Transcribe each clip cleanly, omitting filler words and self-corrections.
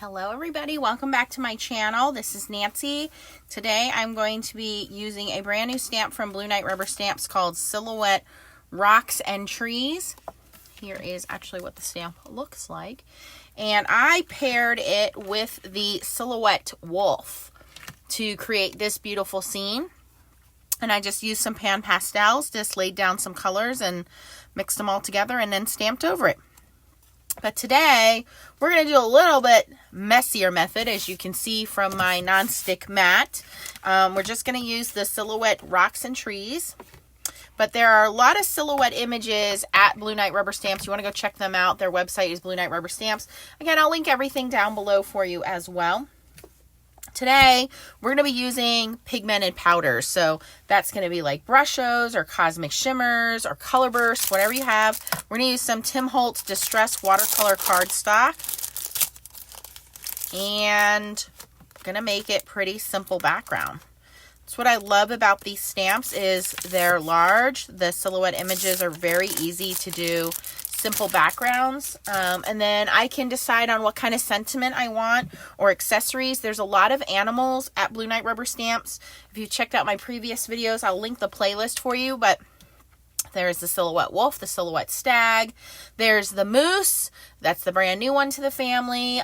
Hello everybody, welcome back to my channel. This is Nancy. Today I'm going to be using a brand new stamp from Blue Knight Rubber Stamps called Silhouette Rocks and Trees. Here is actually what the stamp looks like. And I paired it with the Silhouette Wolf to create this beautiful scene. And I just used some pan pastels, just laid down some colors and mixed them all together and then stamped over it. But today, we're going to do a little bit messier method, as you can see from my nonstick mat. We're just going to use the Silhouette Rocks and Trees. But there are a lot of silhouette images at Blue Knight Rubber Stamps. You want to go check them out. Their website is Blue Knight Rubber Stamps. Again, I'll link everything down below for you as well. Today, we're going to be using pigmented powders. So that's going to be like Brushos or Cosmic Shimmers or Color Bursts, whatever you have. We're going to use some Tim Holtz Distress Watercolor cardstock. And I'm going to make it pretty simple background. That's what I love about these stamps is they're large. The silhouette images are very easy to do simple backgrounds, and then I can decide on what kind of sentiment I want or accessories. There's a lot of animals at Blue Knight Rubber Stamps. If you checked out my previous videos, I'll link the playlist for you, but there's the Silhouette Wolf, the Silhouette Stag, there's the Moose, that's the brand new one to the family.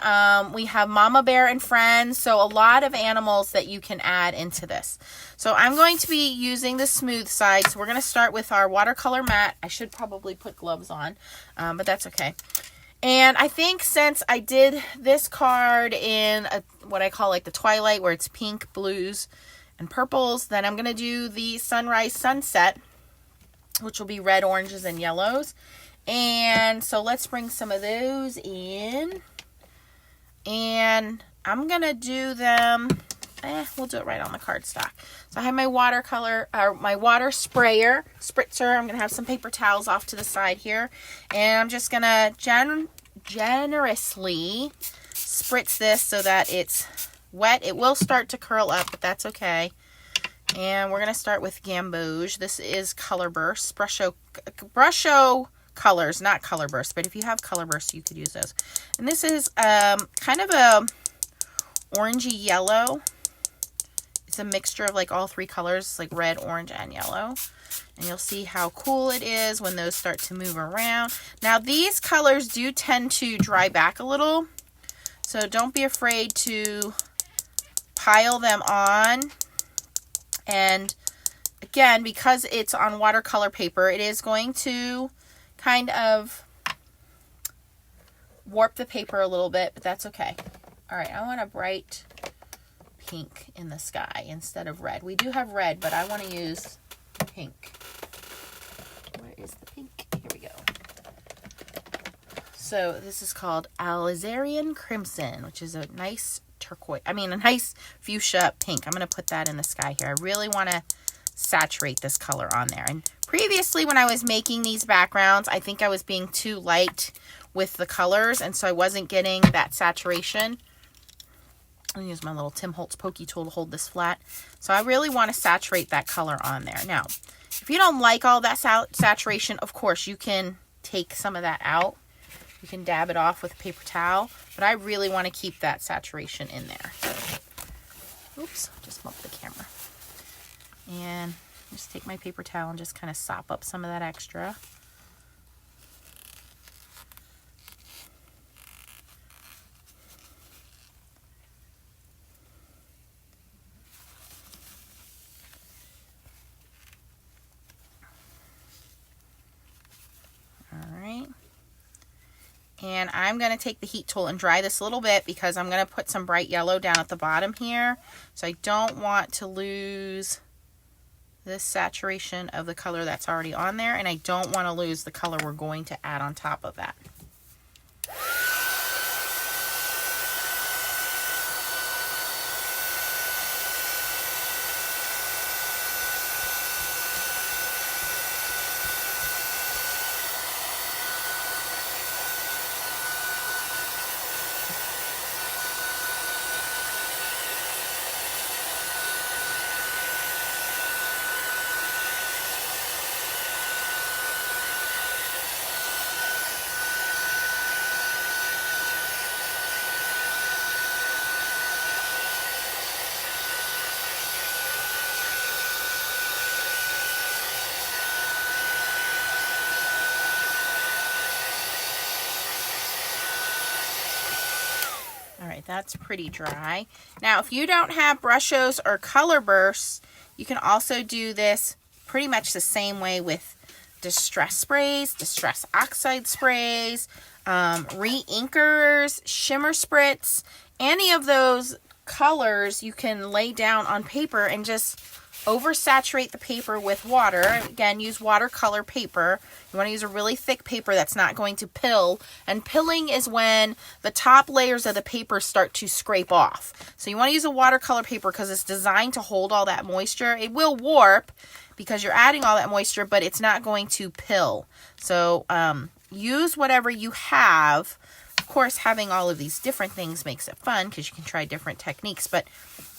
We have Mama Bear and Friends, so a lot of animals that you can add into this. So I'm going to be using the smooth side, so we're going to start with our watercolor mat. I should probably put gloves on, but that's okay. And I think since I did this card in what I call like the twilight, where it's pink, blues, and purples, then I'm going to do the sunrise, sunset, which will be red, oranges, and yellows. And so let's bring some of those in. And I'm going to do them, we'll do it right on the cardstock. So I have my watercolor, or my water sprayer, spritzer. I'm going to have some paper towels off to the side here. And I'm just going to generously spritz this so that it's wet. It will start to curl up, but that's okay. And we're going to start with Gamboge. This is Color Burst. Brusho colors, not Color Burst. But if you have Color Burst, you could use those. And this is kind of a orangey yellow. It's a mixture of like all three colors, like red, orange, and yellow. And you'll see how cool it is when those start to move around. Now, these colors do tend to dry back a little. So don't be afraid to pile them on. And again, because it's on watercolor paper, it is going to kind of warp the paper a little bit, but that's okay. All right, I want a bright pink in the sky instead of red. We do have red, but I want to use pink. Where is the pink? Here we go. So this is called Alizarian Crimson, which is a nice turquoise, a nice fuchsia pink. I'm going to put that in the sky here. I really want to saturate this color on there. And previously when I was making these backgrounds, I think I was being too light with the colors, and so I wasn't getting that saturation. I'm going to use my little Tim Holtz pokey tool to hold this flat. So I really want to saturate that color on there. Now, if you don't like all that saturation, of course, you can take some of that out. You can dab it off with a paper towel, but I really want to keep that saturation in there. Oops, just bumped the camera. And just take my paper towel and just kind of sop up some of that extra. And I'm going to take the heat tool and dry this a little bit because I'm going to put some bright yellow down at the bottom here. So I don't want to lose this saturation of the color that's already on there. And I don't want to lose the color we're going to add on top of that. right, that's pretty dry. Now, if you don't have Brushos or color bursts, you can also do this pretty much the same way with distress sprays, distress oxide sprays, re-inkers, shimmer spritz. Any of those colors you can lay down on paper and just oversaturate the paper with water. Again, use watercolor paper. You want to use a really thick paper that's not going to pill. And pilling is when the top layers of the paper start to scrape off. So you want to use a watercolor paper because it's designed to hold all that moisture. It will warp because you're adding all that moisture, but it's not going to pill. So use whatever you have. Of course, having all of these different things makes it fun because you can try different techniques, but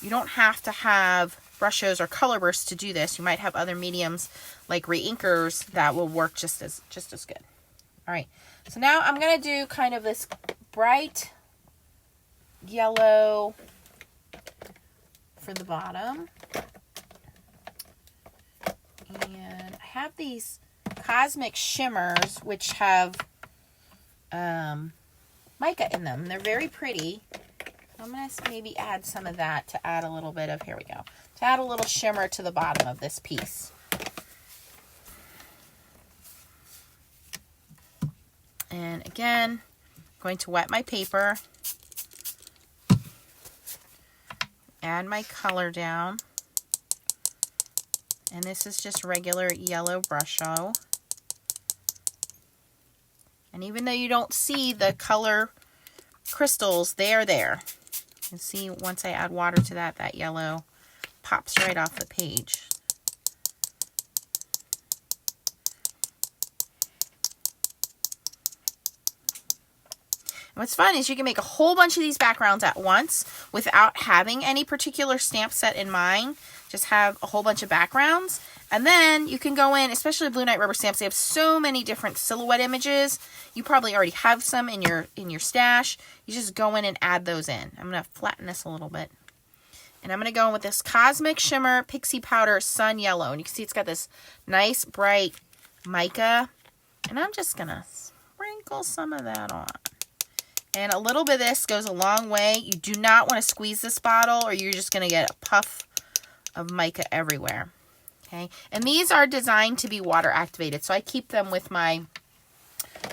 you don't have to have Brushos or color bursts to do this. You might have other mediums like re-inkers that will work just as good. All right, so now I'm going to do kind of this bright yellow for the bottom. And I have these Cosmic Shimmers, which have mica in them. They're very pretty. I'm going to maybe add some of that to add a little bit of, here we go, to add a little shimmer to the bottom of this piece. And again, I'm going to wet my paper, add my color down, and this is just regular yellow Brusho. And even though you don't see the color crystals, they are there. You can see once I add water to that, that yellow pops right off the page. And what's fun is you can make a whole bunch of these backgrounds at once without having any particular stamp set in mind. Just have a whole bunch of backgrounds. And then you can go in, especially Blue Knight rubber stamps, they have so many different silhouette images. You probably already have some in your stash. You just go in and add those in. I'm going to flatten this a little bit. And I'm going to go in with this Cosmic Shimmer Pixie Powder Sun Yellow. And you can see it's got this nice bright mica. And I'm just going to sprinkle some of that on. And a little bit of this goes a long way. You do not want to squeeze this bottle or you're just going to get a puff of mica everywhere. Okay, and these are designed to be water activated, so I keep them with my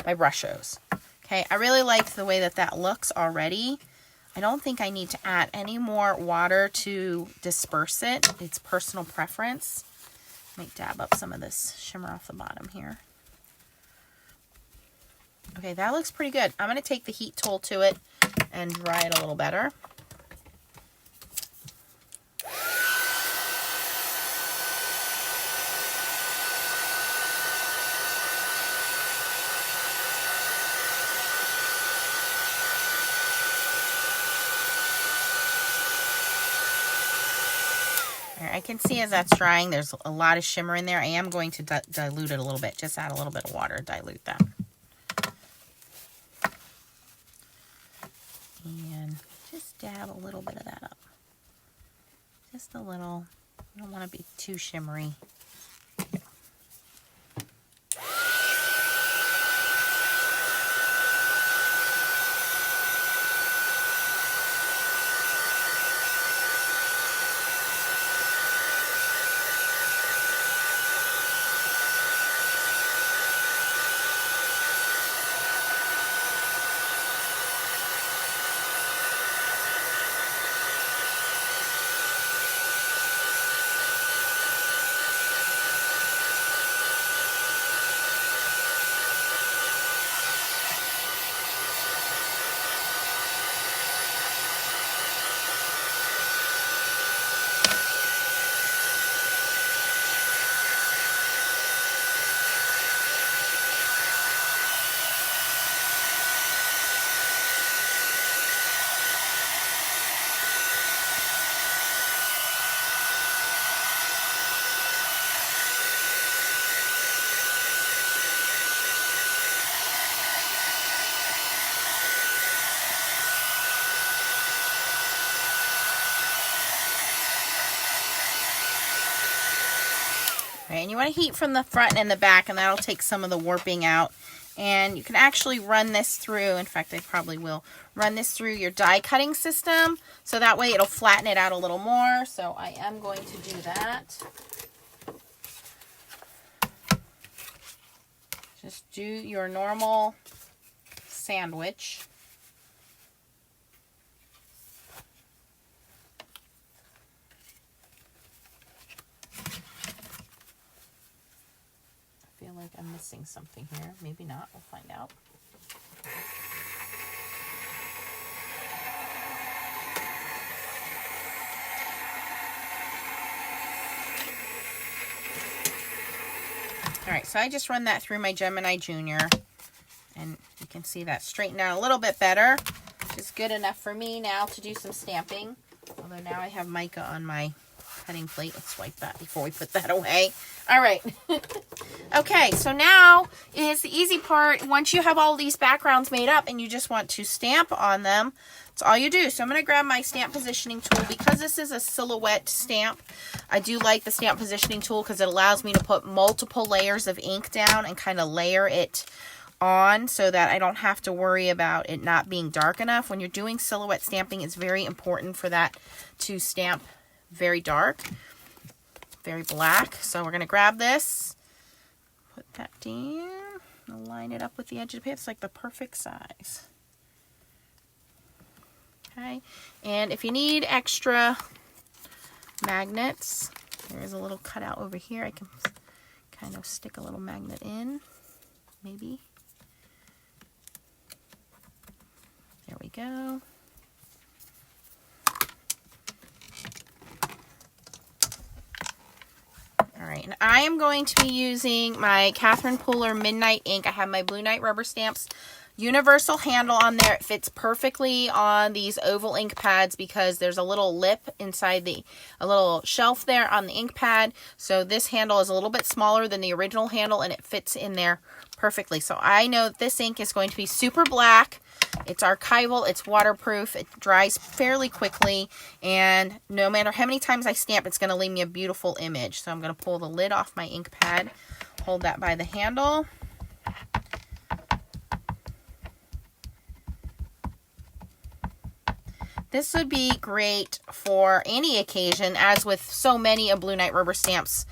Brushos. Okay, I really like the way that looks already. I don't think I need to add any more water to disperse it. It's personal preference. Might dab up some of this shimmer off the bottom here. Okay, that looks pretty good. I'm going to take the heat tool to it and dry it a little better. I can see as that's drying, there's a lot of shimmer in there. I am going to dilute it a little bit. Just add a little bit of water, dilute that. And just dab a little bit of that up. Just a little. I don't want to be too shimmery. And you want to heat from the front and the back, and that'll take some of the warping out. And you can actually run this through, in fact I probably will, run this through your die cutting system, so that way it'll flatten it out a little more. So I am going to do that. Just do your normal sandwich. I feel like I'm missing something here. Maybe not. We'll find out. All right, so I just run that through my Gemini Junior, and you can see that straightened out a little bit better, which is good enough for me now to do some stamping. Although now I have mica on my cutting plate. Let's wipe that before we put that away. All right. Okay, so now is the easy part. Once you have all these backgrounds made up and you just want to stamp on them, that's all you do. So I'm going to grab my stamp positioning tool. Because this is a silhouette stamp, I do like the stamp positioning tool because it allows me to put multiple layers of ink down and kind of layer it on so that I don't have to worry about it not being dark enough. When you're doing silhouette stamping, it's very important for that to stamp very dark, very black. So we're going to grab this, put that down, and line it up with the edge of the paper. It's like the perfect size. Okay, and if you need extra magnets, there is a little cutout over here. I can kind of stick a little magnet in, maybe. There we go. All right, and I am going to be using my Catherine Pooler Midnight ink. I have my Blue Night rubber stamps universal handle on there. It fits perfectly on these oval ink pads because there's a little lip inside a little shelf there on the ink pad. So this handle is a little bit smaller than the original handle and it fits in there perfectly. So I know that this ink is going to be super black. It's archival, it's waterproof, it dries fairly quickly, and no matter how many times I stamp, it's going to leave me a beautiful image. So I'm going to pull the lid off my ink pad, hold that by the handle. This would be great for any occasion, as with so many of Blue Night rubber stamps.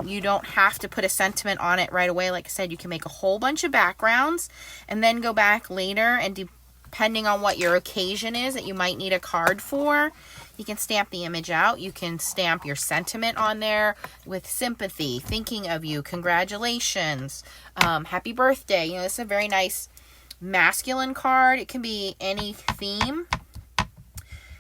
You don't have to put a sentiment on it right away. Like I said, you can make a whole bunch of backgrounds and then go back later, and depending on what your occasion is that you might need a card for, you can stamp the image out. You can stamp your sentiment on there with sympathy, thinking of you, congratulations, happy birthday. You know, this is a very nice masculine card. It can be any theme.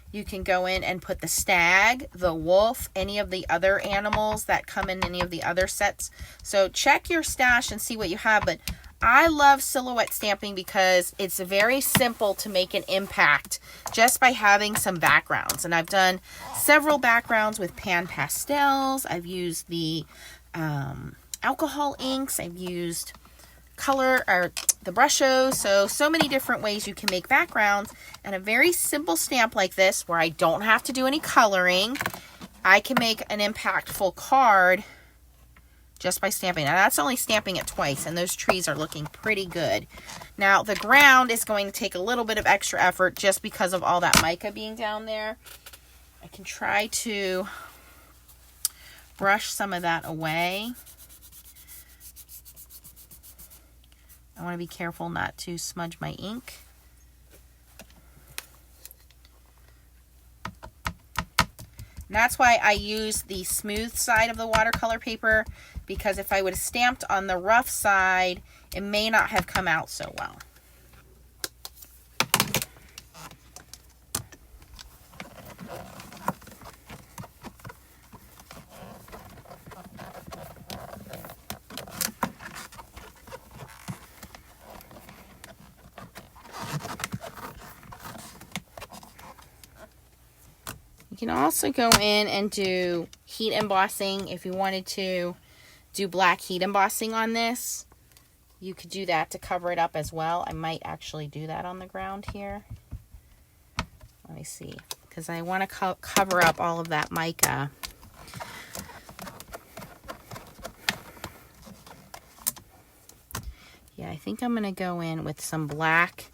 You can go in and put the stag, the wolf, any of the other animals that come in any of the other sets. So check your stash and see what you have. But I love silhouette stamping because it's very simple to make an impact just by having some backgrounds. And I've done several backgrounds with pan pastels. I've used the alcohol inks. I've used color or the Brusho. So many different ways you can make backgrounds, and a very simple stamp like this where I don't have to do any coloring, I can make an impactful card just by stamping. Now that's only stamping it twice, and those trees are looking pretty good. Now the ground is going to take a little bit of extra effort just because of all that mica being down there. I can try to brush some of that away. I want to be careful not to smudge my ink. And that's why I use the smooth side of the watercolor paper, because if I would have stamped on the rough side, it may not have come out so well. You can also go in and do heat embossing. If you wanted to do black heat embossing on this, you could do that to cover it up as well. I might actually do that on the ground here. Let me see, because I want to cover up all of that mica. Yeah, I think I'm going to go in with some black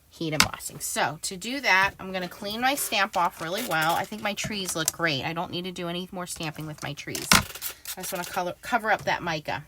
heat embossing. So to do that, I'm going to clean my stamp off really well. I think my trees look great. I don't need to do any more stamping with my trees. I just want to cover up that mica.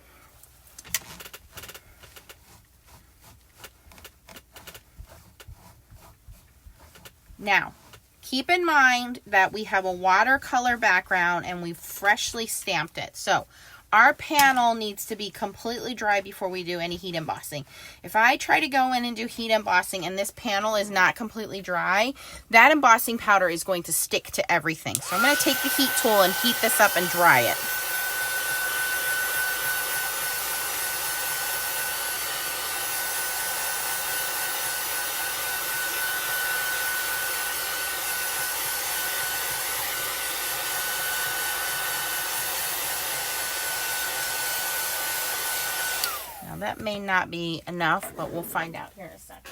Now, keep in mind that we have a watercolor background and we've freshly stamped it. So our panel needs to be completely dry before we do any heat embossing. If I try to go in and do heat embossing and this panel is not completely dry, that embossing powder is going to stick to everything. So I'm going to take the heat tool and heat this up and dry it. Now that may not be enough, but we'll find out here in a second.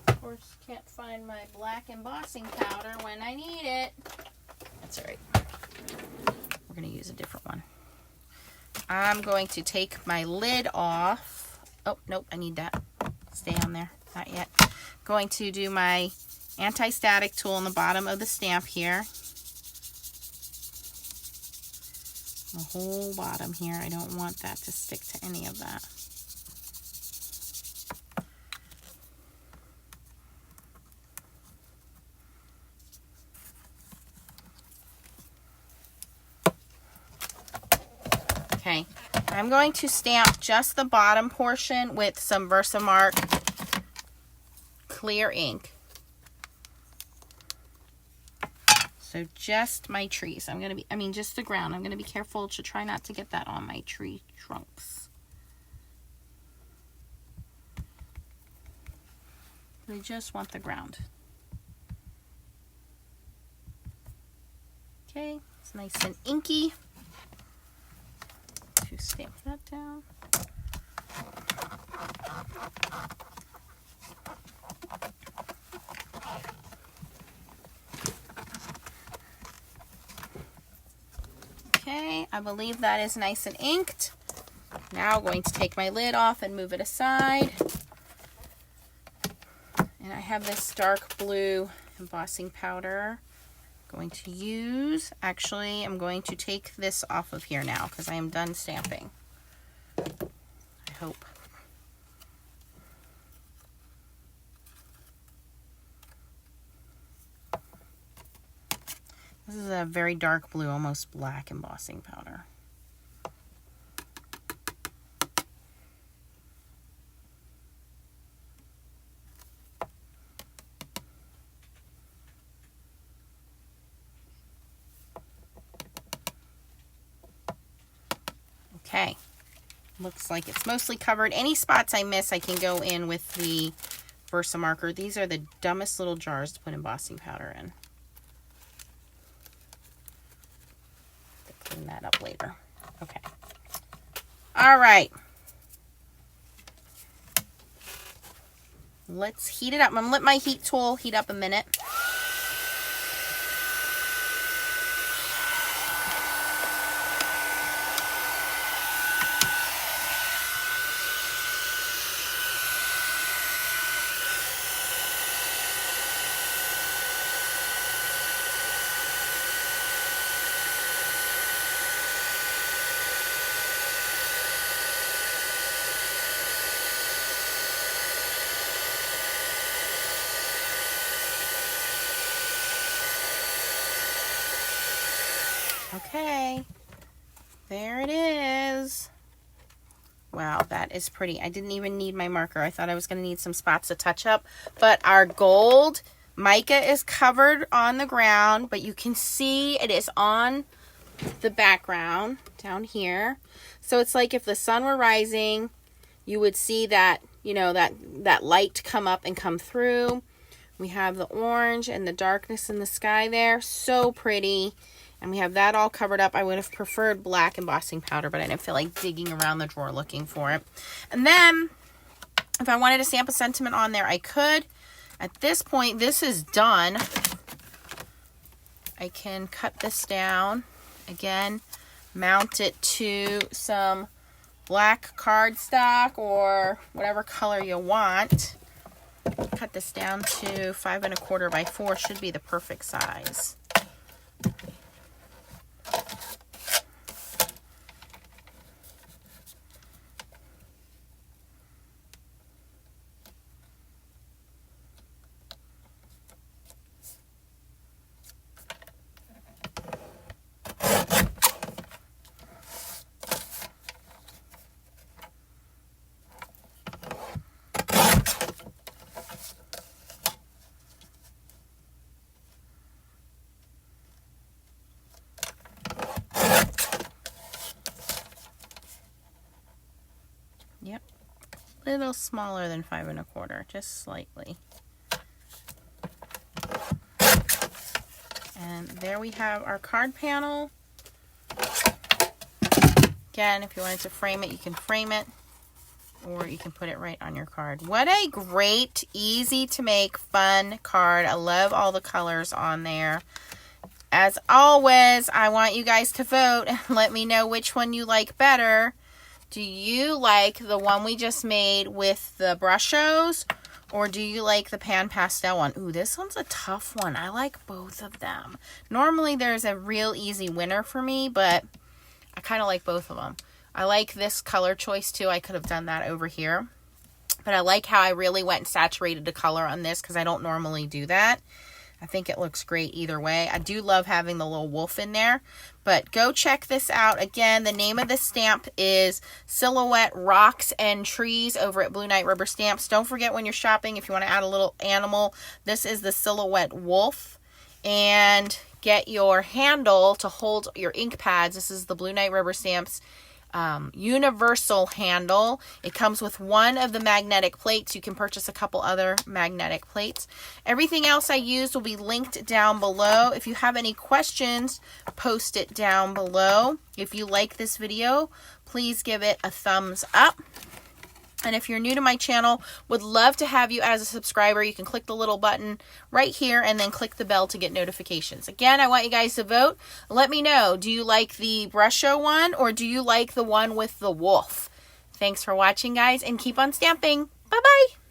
Of course, can't find my black embossing powder when I need it. That's all right. We're going to use a different one. I'm going to take my lid off. Oh, nope, I need that. Stay on there. Not yet. Going to do my anti-static tool on the bottom of the stamp here. The whole bottom here. I don't want that to stick to any of that. Okay, I'm going to stamp just the bottom portion with some Versamark clear ink. So just my trees. Just the ground. I'm going to be careful to try not to get that on my tree trunks. I just want the ground. Okay, it's nice and inky. Stamp that down. Okay, I believe that is nice and inked. Now I'm going to take my lid off and move it aside. And I have this dark blue embossing powder. Going to use, actually, I'm going to take this off of here now because I am done stamping. I hope. This is a very dark blue, almost black embossing powder. Okay, looks like it's mostly covered. Any spots I miss, I can go in with the Versamarker. These are the dumbest little jars to put embossing powder in. I'll clean that up later. Okay. All right. Let's heat it up. I'm going to let my heat tool heat up a minute. Okay, there it is. Wow, that is pretty. I didn't even need my marker. I thought I was going to need some spots to touch up. But our gold mica is covered on the ground, but you can see it is on the background down here. So it's like if the sun were rising, you would see that, you know, that light come up and come through. We have the orange and the darkness in the sky there. So pretty. And we have that all covered up. I would have preferred black embossing powder, but I didn't feel like digging around the drawer looking for it. And then, if I wanted to stamp a sentiment on there, I could. At this point, this is done. I can cut this down. Again, mount it to some black cardstock or whatever color you want. Cut this down to 5 1/4 by 4. Should be the perfect size. Yep, a little smaller than 5 1/4, just slightly. And there we have our card panel. Again, if you wanted to frame it, you can frame it, or you can put it right on your card. What a great, easy to make, fun card. I love all the colors on there. As always, I want you guys to vote and let me know which one you like better. Do you like the one we just made with the Brushos, or do you like the pan pastel one? Ooh, this one's a tough one. I like both of them. Normally there's a real easy winner for me, but I kind of like both of them. I like this color choice too. I could have done that over here, but I like how I really went and saturated the color on this because I don't normally do that. I think it looks great either way. I do love having the little wolf in there, but go check this out. Again, the name of the stamp is Silhouette Rocks and Trees over at Blue Knight Rubber Stamps. Don't forget when you're shopping, if you want to add a little animal, this is the Silhouette Wolf. And get your handle to hold your ink pads. This is the Blue Knight Rubber Stamps universal handle. It comes with one of the magnetic plates. You can purchase a couple other magnetic plates. Everything else I used will be linked down below. If you have any questions, post it down below. If you like this video, please give it a thumbs up. And if you're new to my channel, would love to have you as a subscriber. You can click the little button right here and then click the bell to get notifications. Again, I want you guys to vote. Let me know, do you like the Brusho one or do you like the one with the wolf? Thanks for watching, guys, and keep on stamping. Bye-bye.